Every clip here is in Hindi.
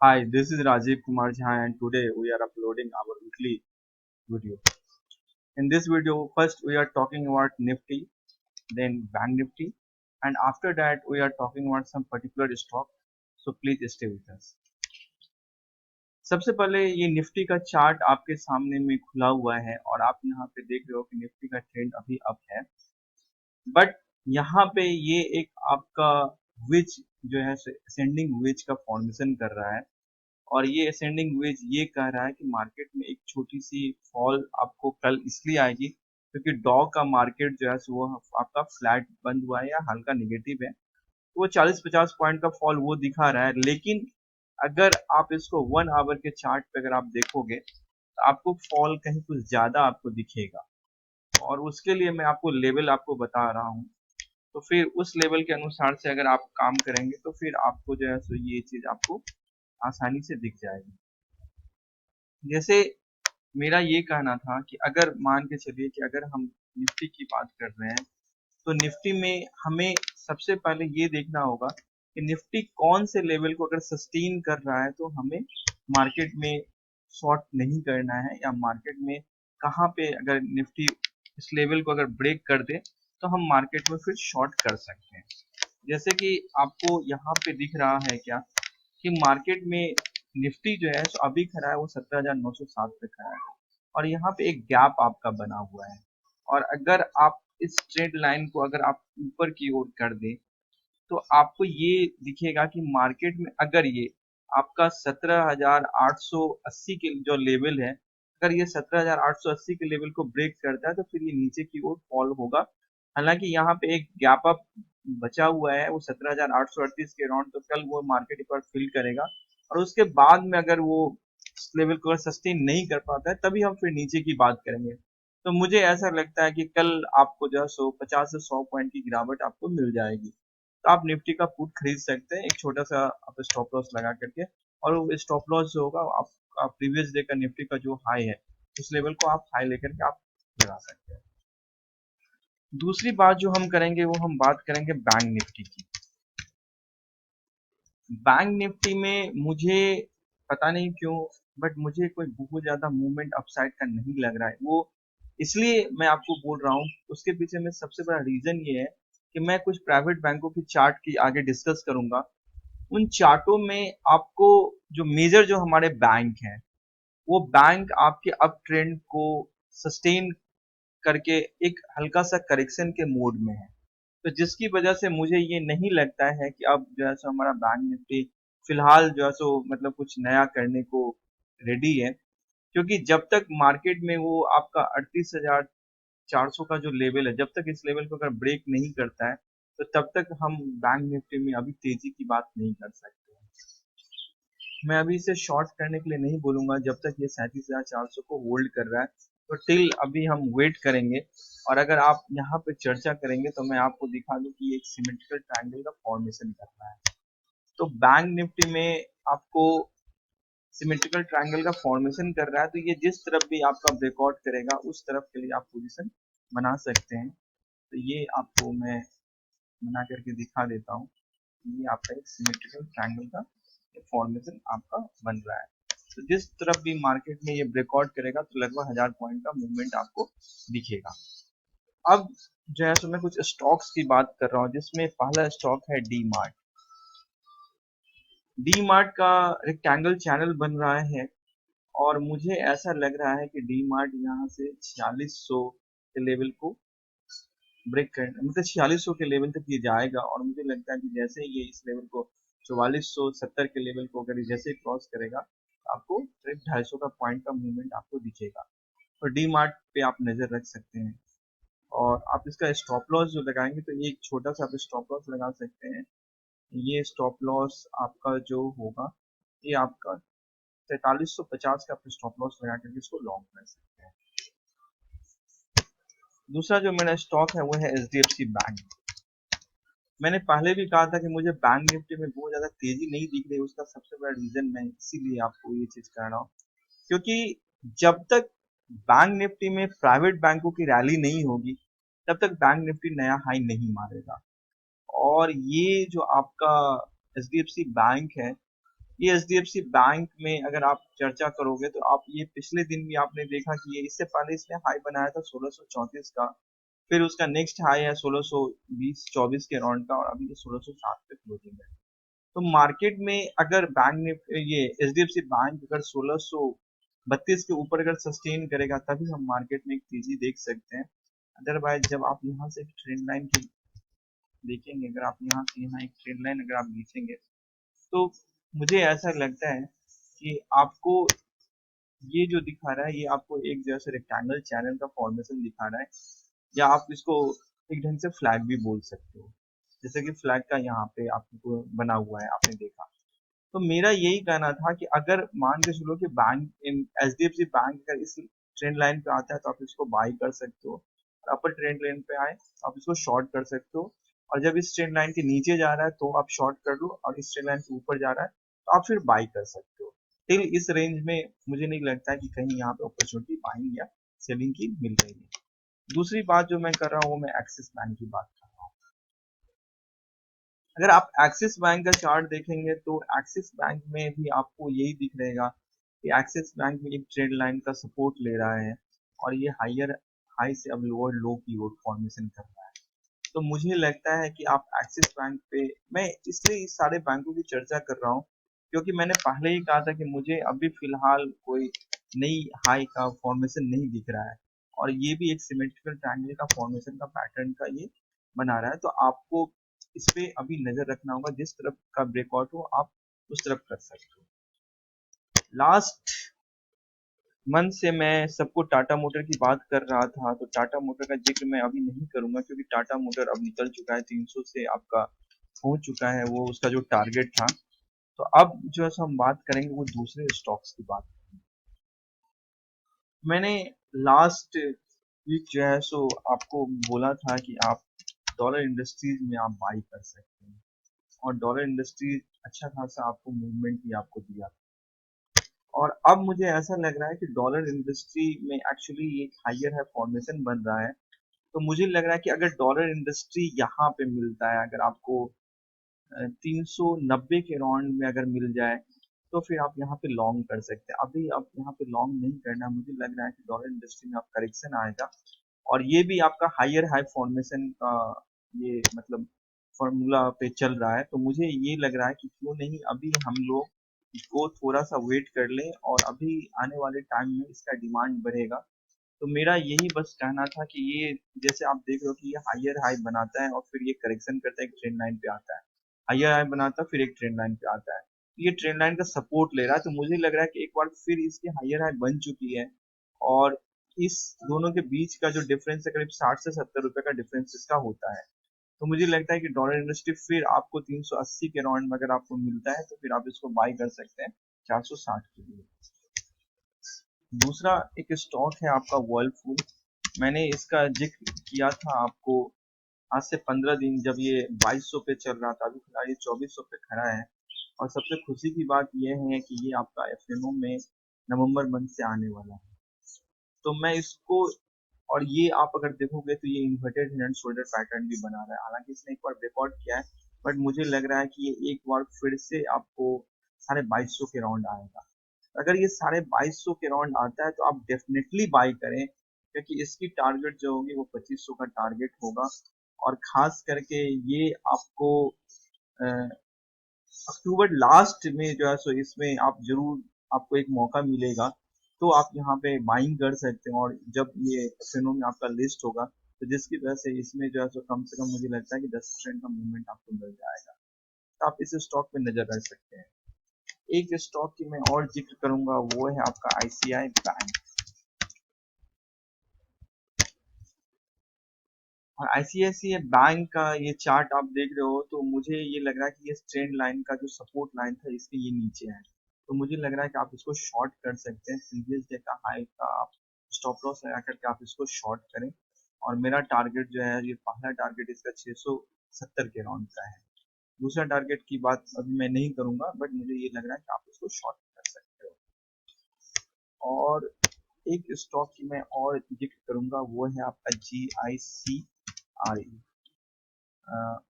Hi, this is Rajiv Kumar Jha and today we are uploading our weekly video. In this video, first we are talking about Nifty, then Bank Nifty, and after that we are talking about some particular stock. So please stay with us. सबसे पहले ये निफ्टी का चार्ट आपके सामने में खुला हुआ है और आप यहाँ पे देख रहे हो कि निफ्टी का ट्रेंड अभी अप है, बट यहाँ पे ये एक आपका विच जो है असेंडिंग विच का फॉर्मेशन कर रहा है और ये असेंडिंग वेज ये कह रहा है कि मार्केट में एक छोटी सी फॉल आपको कल इसलिए आएगी क्योंकि डॉ का मार्केट जो है वो आपका फ्लैट बंद हुआ है या हल्का निगेटिव है, तो वो 40-50 पॉइंट का फॉल वो दिखा रहा है। लेकिन अगर आप इसको 1 आवर के चार्ट पे अगर आप देखोगे तो आपको फॉल कहीं कुछ ज्यादा आपको दिखेगा और उसके लिए मैं आपको लेवल आपको बता रहा हूँ। तो फिर उस लेवल के अनुसार से अगर आप काम करेंगे तो फिर आपको जो है सो ये चीज आपको आसानी से दिख जाएगी। जैसे मेरा ये कहना था कि अगर मान के चलिए कि अगर हम निफ्टी की बात कर रहे हैं तो निफ्टी में हमें सबसे पहले ये देखना होगा कि निफ्टी कौन से लेवल को अगर सस्टेन कर रहा है तो हमें मार्केट में शॉर्ट नहीं करना है, या मार्केट में कहाँ पे अगर निफ्टी इस लेवल को अगर ब्रेक कर दे तो हम मार्केट में फिर शॉर्ट कर सकते हैं। जैसे कि आपको यहाँ पे दिख रहा है क्या कि मार्केट में निफ्टी जो है सो अभी खड़ा है वो 17,907 पे खड़ा है और यहाँ पे एक गैप आपका बना हुआ है। और अगर आप इस ट्रेंड लाइन को अगर आप ऊपर की ओर कर दें तो आपको ये दिखेगा कि मार्केट में अगर ये आपका 17,880 के जो लेवल है, अगर ये 17,880 के लेवल को ब्रेक करता है तो फिर ये नीचे की ओर फॉल होगा। हालांकि यहाँ पे एक गैप अप बचा हुआ है वो 17,838 के अराउंड, तो कल वो मार्केट एक बार फिल करेगा और उसके बाद में अगर वो इस लेवल को सस्टेन नहीं कर पाता है तभी हम फिर नीचे की बात करेंगे। तो मुझे ऐसा लगता है कि कल आपको जो है 50 से 100 पॉइंट की गिरावट आपको मिल जाएगी। तो आप निफ्टी का पुट खरीद सकते हैं एक छोटा सा आप स्टॉप लॉस लगा करके, और वो स्टॉप लॉस जो होगा आप प्रीवियस डे का निफ्टी का जो हाई है उस लेवल को आप हाई लेकर के आप लगा सकते हैं। दूसरी बात जो हम करेंगे वो हम बात करेंगे बैंक निफ्टी की। बैंक निफ्टी में मुझे पता नहीं क्यों बट मुझे कोई बहुत ज्यादा मूवमेंट अपसाइड का नहीं लग रहा है। वो इसलिए मैं आपको बोल रहा हूँ, उसके पीछे में सबसे बड़ा रीजन ये है कि मैं कुछ प्राइवेट बैंकों की चार्ट की आगे डिस्कस करूंगा। उन चार्टों में आपको जो मेजर जो हमारे बैंक हैं वो बैंक आपके अप ट्रेंड को सस्टेन करके एक हल्का सा करेक्शन के मोड में है। तो जिसकी वजह से मुझे ये नहीं लगता है कि अब जो है सो हमारा बैंक निफ्टी फिलहाल जो है सो मतलब कुछ नया करने को रेडी है, क्योंकि जब तक मार्केट में वो आपका 38,400 का जो लेवल है जब तक इस लेवल को अगर ब्रेक नहीं करता है तो तब तक हम बैंक निफ्टी में अभी तेजी की बात नहीं कर सकते हैं। मैं अभी इसे शॉर्ट करने के लिए नहीं बोलूंगा जब तक ये 37,400 को होल्ड कर रहा है, तो टिल अभी हम वेट करेंगे। और अगर आप यहाँ पे चर्चा करेंगे तो मैं आपको दिखा दूं कि एक सिमेट्रिकल ट्रायंगल का फॉर्मेशन कर रहा है। तो बैंक निफ्टी में आपको सिमेट्रिकल ट्रायंगल का फॉर्मेशन कर रहा है, तो ये जिस तरफ भी आपका ब्रेकआउट करेगा उस तरफ के लिए आप पोजीशन बना सकते हैं। तो ये आपको मैं बना करके दिखा देता हूँ। ये आपका एक सिमेट्रिकल ट्रायंगल का फॉर्मेशन आपका बन रहा है। तो जिस तरफ भी मार्केट में ये ब्रेकआउट करेगा तो लगभग 1000 पॉइंट का मूवमेंट आपको दिखेगा। अब जो है सो मैं कुछ स्टॉक्स की बात कर रहा हूँ जिसमें पहला स्टॉक है डी मार्ट। डी मार्ट का रेक्टेंगल चैनल बन रहा है और मुझे ऐसा लग रहा है कि डी मार्ट यहाँ से 4600 के लेवल को ब्रेक कर मतलब 4600 के लेवल तक ये जाएगा और मुझे लगता है कि जैसे ये इस लेवल को 4470 के लेवल को अगर ये जैसे क्रॉस करेगा तो आपको करीब 250 का पॉइंट का मूवमेंट आपको दिखेगा। तो डी मार्ट पे आप नजर रख सकते हैं और आप इसका स्टॉप लॉस जो लगाएंगे तो एक छोटा सा आप स्टॉप लॉस लगा सकते हैं। ये स्टॉप लॉस आपका जो होगा ये आपका 4350 का आप स्टॉप लॉस लगा करके इसको लॉन्ग कर सकते हैं। दूसरा जो मेरा स्टॉक है वो है H D F C bank. मैंने पहले भी कहा था कि मुझे बैंक निफ्टी में बहुत ज्यादा तेजी नहीं दिख रही, उसका सबसे बड़ा रीजन मैं इसीलिए आपको ये चीज कह रहा हूँ क्योंकि जब तक बैंक निफ्टी में प्राइवेट बैंकों की रैली नहीं होगी तब तक बैंक निफ्टी नया हाई नहीं मारेगा। और ये जो आपका H D F C bank है ये एचडीएफसी बैंक में अगर आप चर्चा करोगे तो आप ये पिछले दिन भी आपने देखा कि ये इससे पहले इसने हाई बनाया था 1634 का, फिर उसका नेक्स्ट हाई है 1620-24 के अराउंड का, और अभी ये 1660 पे क्लोजिंग है। तो मार्केट में अगर बैंक ने ये एचडीएफसी बैंक अगर 1632 के ऊपर अगर सस्टेन करेगा तभी हम मार्केट में एक तेजी देख सकते हैं। अदरवाइज जब आप यहाँ से एक ट्रेंड लाइन की देखेंगे, अगर आप यहाँ से यहाँ एक ट्रेंड लाइन अगर आप खींचेंगे तो मुझे ऐसा लगता है कि आपको ये जो दिखा रहा है ये आपको एक जैसे रेक्टेंगल चैनल का फॉर्मेशन दिखा रहा है, या आप इसको एक ढंग से फ्लैग भी बोल सकते हो, जैसे कि फ्लैग का यहाँ पे आपको बना हुआ है आपने देखा। तो मेरा यही कहना था कि अगर मान के चलो कि बैंक इन एचडीएफसी बैंक अगर इस ट्रेंड लाइन पे आता है तो आप इसको बाई कर सकते हो, और अपर ट्रेंड लाइन पे आए तो आप इसको शॉर्ट कर सकते हो, और जब इस ट्रेंड लाइन के नीचे जा रहा है तो आप शॉर्ट कर लो, और इस ट्रेंड लाइन के ऊपर जा रहा है तो आप फिर बाई कर सकते हो। टिल इस रेंज में मुझे नहीं लगता है कि कहीं यहाँ पे अपॉर्चुनिटी बाइंग या सेलिंग की मिल रही है। दूसरी बात जो मैं कर रहा हूँ वो मैं एक्सिस बैंक की बात कर रहा हूँ। अगर आप एक्सिस बैंक का चार्ट देखेंगे तो एक्सिस बैंक में भी आपको यही दिख रहेगा कि एक्सिस बैंक में एक ट्रेंड लाइन का सपोर्ट ले रहा है, और ये हायर हाई से अब लोअर लो की ओर फॉर्मेशन कर रहा है। तो मुझे लगता है कि आप एक्सिस बैंक पे, मैं इसलिए इस सारे बैंकों की चर्चा कर रहा हूँ क्योंकि मैंने पहले ही कहा था कि मुझे अभी फिलहाल कोई नई हाई का फॉर्मेशन नहीं दिख रहा है, और ये भी एक सिमेट्रिकल ट्रायंगल का फॉर्मेशन का पैटर्न का ये बना रहा है। तो आपको इस पे अभी नजर रखना होगा, जिस तरफ का ब्रेकआउट हो आप उस तरफ कर सकते हो। लास्ट मंथ से मैं सबको टाटा मोटर की बात कर रहा था, तो टाटा मोटर का जिक्र मैं अभी नहीं करूंगा क्योंकि टाटा मोटर अब निकल चुका है 300 से, आपका हो चुका है वो उसका जो टारगेट था। तो अब जो है सो हम बात करेंगे वो दूसरे स्टॉक्स की बात। मैंने लास्ट वीक जो है सो आपको बोला था कि आप डॉलर इंडस्ट्रीज में आप बाई कर सकते हैं, और डॉलर इंडस्ट्रीज अच्छा खासा आपको मूवमेंट भी आपको दिया। और अब मुझे ऐसा लग रहा है कि डॉलर इंडस्ट्री में एक्चुअली एक हायर है फॉर्मेशन बन रहा है। तो मुझे लग रहा है कि अगर डॉलर इंडस्ट्री यहाँ पे मिलता है, अगर आपको 390 के राउंड में अगर मिल जाए तो फिर आप यहाँ पे लॉन्ग कर सकते हैं। अभी आप यहाँ पे लॉन्ग नहीं करना, मुझे लग रहा है कि डॉलर इंडस्ट्री में आप करेक्शन आएगा, और ये भी आपका हायर हाई फॉर्मेशन का ये मतलब फॉर्मूला पे चल रहा है। तो मुझे ये लग रहा है कि क्यों नहीं अभी हम लोग को थोड़ा सा वेट कर लें, और अभी आने वाले टाइम में इसका डिमांड बढ़ेगा। तो मेरा यही बस कहना था कि ये जैसे आप देख रहे हो कि ये हायर हाई बनाता है और फिर ये करेक्शन करता है, एक ट्रेंड लाइन पे आता है, हायर हाई बनाता है फिर एक ट्रेंड लाइन पे आता है, तो ये ट्रेंड लाइन का सपोर्ट ले रहा है। तो मुझे लग रहा है कि एक बार फिर इसकी हायर हाई बन चुकी है, और इस दोनों के बीच का जो डिफरेंस है करीब 60 से 70 रुपए का डिफरेंस इसका होता है। तो मुझे लगता है कि डॉलर इंडस्ट्री फिर आपको 380 के राउंड में अगर आपको मिलता है तो फिर आप इसको बाई कर सकते हैं 460 के लिए। दूसरा एक स्टॉक है आपका वर्लपूल। मैंने इसका जिक्र किया था आपको आज से 15 दिन, जब ये 2200 पे चल रहा था, अभी फिलहाल ये 2400 पे खड़ा है। और सबसे खुशी की बात यह है कि ये आपका एफएनओ में नवंबर मंथ से आने वाला है। तो मैं इसको, और ये आप अगर देखोगे तो ये inverted head and shoulder pattern भी बना रहा है, हालांकि इसने एक बार ब्रेकआउट किया है, बट मुझे लग रहा है कि ये एक बार फिर से आपको 2250 के राउंड आएगा। अगर ये 2250 के राउंड आता है तो आप डेफिनेटली बाई करें, क्योंकि इसकी टारगेट जो होगी वो 2500 का टारगेट होगा। और खास करके ये आपको अक्टूबर लास्ट में जो है सो इसमें आप जरूर, आपको एक मौका मिलेगा तो आप यहाँ पे बाइंग कर सकते हैं, और जब ये फिनो में आपका लिस्ट होगा तो जिसकी वजह से इसमें जो है सो कम से कम मुझे लगता है कि 10% का मूवमेंट आपको मिल जाएगा। तो आप इस स्टॉक पे नजर रख सकते हैं। एक स्टॉक की मैं और जिक्र करूंगा वो है आपका आईसीआई बैंक। और आईसीआईसीआई बैंक का ये चार्ट आप देख रहे हो तो मुझे ये लग रहा है कि ये ट्रेंड लाइन का जो सपोर्ट लाइन था इसके ये नीचे है। तो मुझे लग रहा है कि आप इसको शॉर्ट कर सकते हैं, प्रीवियस डे का हाई का आप स्टॉप लॉस लगा करके आप इसको शॉर्ट करें। और मेरा टारगेट जो है, ये पहला टारगेट इसका 670 के राउंड का है। दूसरा टारगेट की बात अभी मैं नहीं करूंगा, बट मुझे ये लग रहा है कि आप इसको शॉर्ट कर सकते हो। और एक स्टॉक की मैं और जिक्र करूंगा वो है आपका GICRE।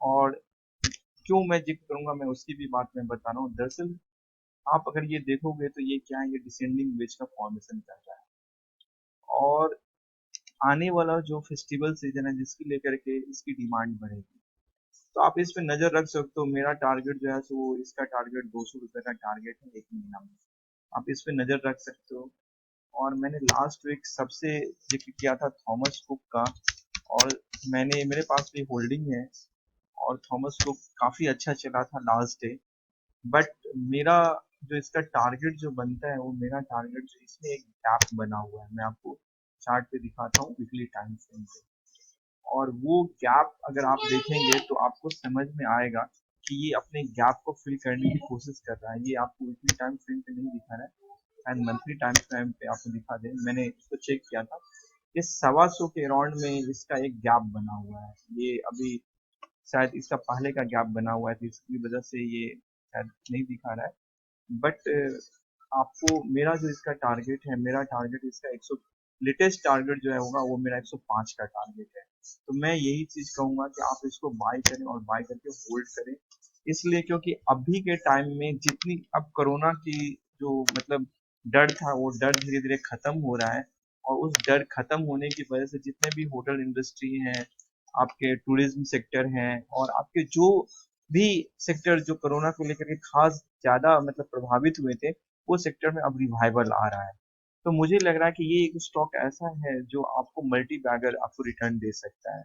और क्यों मैं जिक्र करूंगा मैं उसकी भी बात मैं बता रहा हूँ। दरअसल आप अगर ये देखोगे तो ये क्या है, ये डिसेंडिंग वेज का फॉर्मेशन कर रहा है। और आने वाला जो फेस्टिवल सीजन है जिसकी लेकर के इसकी डिमांड बढ़ेगी, तो आप इस पे नजर रख सकते हो। मेरा टारगेट जो है सो वो इसका टारगेट 200 रुपये का टारगेट है एक महीना में, आप इस पे नजर रख सकते हो। और मैंने लास्ट वीक सबसे जिक्र किया था थॉमस कुक का, और मैंने मेरे पास भी होल्डिंग है, और थॉमस कुक काफी अच्छा चला था लास्ट डे। बट मेरा जो इसका टारगेट जो बनता है, वो मेरा टारगेट जो इसमें एक गैप बना हुआ है, मैं आपको चार्ट पे दिखाता हूँ वीकली टाइम फ्रेम पे। और वो गैप अगर आप देखेंगे तो आपको समझ में आएगा कि ये अपने गैप को फिल करने की कोशिश कर रहा है। ये आपको वीकली टाइम फ्रेम पे नहीं दिखा रहा है, एंड मंथली टाइम फ्रेम पे आपको दिखा दे। मैंने इसको चेक किया था, ये 125 के अराउंड में इसका एक गैप बना हुआ है। ये अभी शायद इसका पहले का गैप बना हुआ है, तो इसकी वजह से ये शायद नहीं दिखा रहा है। बट आपको मेरा जो इसका टारगेट है, मेरा टारगेट इसका 100 लेटेस्ट टारगेट जो है होगा वो मेरा 105 का टारगेट है। तो मैं यही चीज कहूंगा कि आप इसको बाय करें और बाय करके होल्ड करें। इसलिए क्योंकि अभी के टाइम में जितनी अब कोरोना की जो मतलब डर था, वो डर धीरे धीरे खत्म हो रहा है। और उस डर खत्म होने की वजह से जितने भी होटल इंडस्ट्री हैं, आपके टूरिज्म सेक्टर हैं, और आपके जो भी सेक्टर जो कोरोना को लेकर के खास ज्यादा मतलब प्रभावित हुए थे, वो सेक्टर में अब रिवाइवल आ रहा है। तो मुझे लग रहा है कि ये एक स्टॉक ऐसा है जो आपको मल्टी बैगर आपको रिटर्न दे सकता है।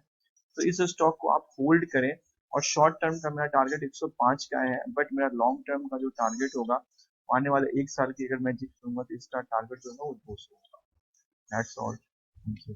तो इस स्टॉक को आप होल्ड करें। और शॉर्ट टर्म का मेरा टारगेट 105 का है, बट मेरा लॉन्ग टर्म का जो टारगेट होगा आने वाले एक साल की अगर मैं जित करूंगा तो इसका टारगेट जो है वो 200 होगा। That's all. Thank you.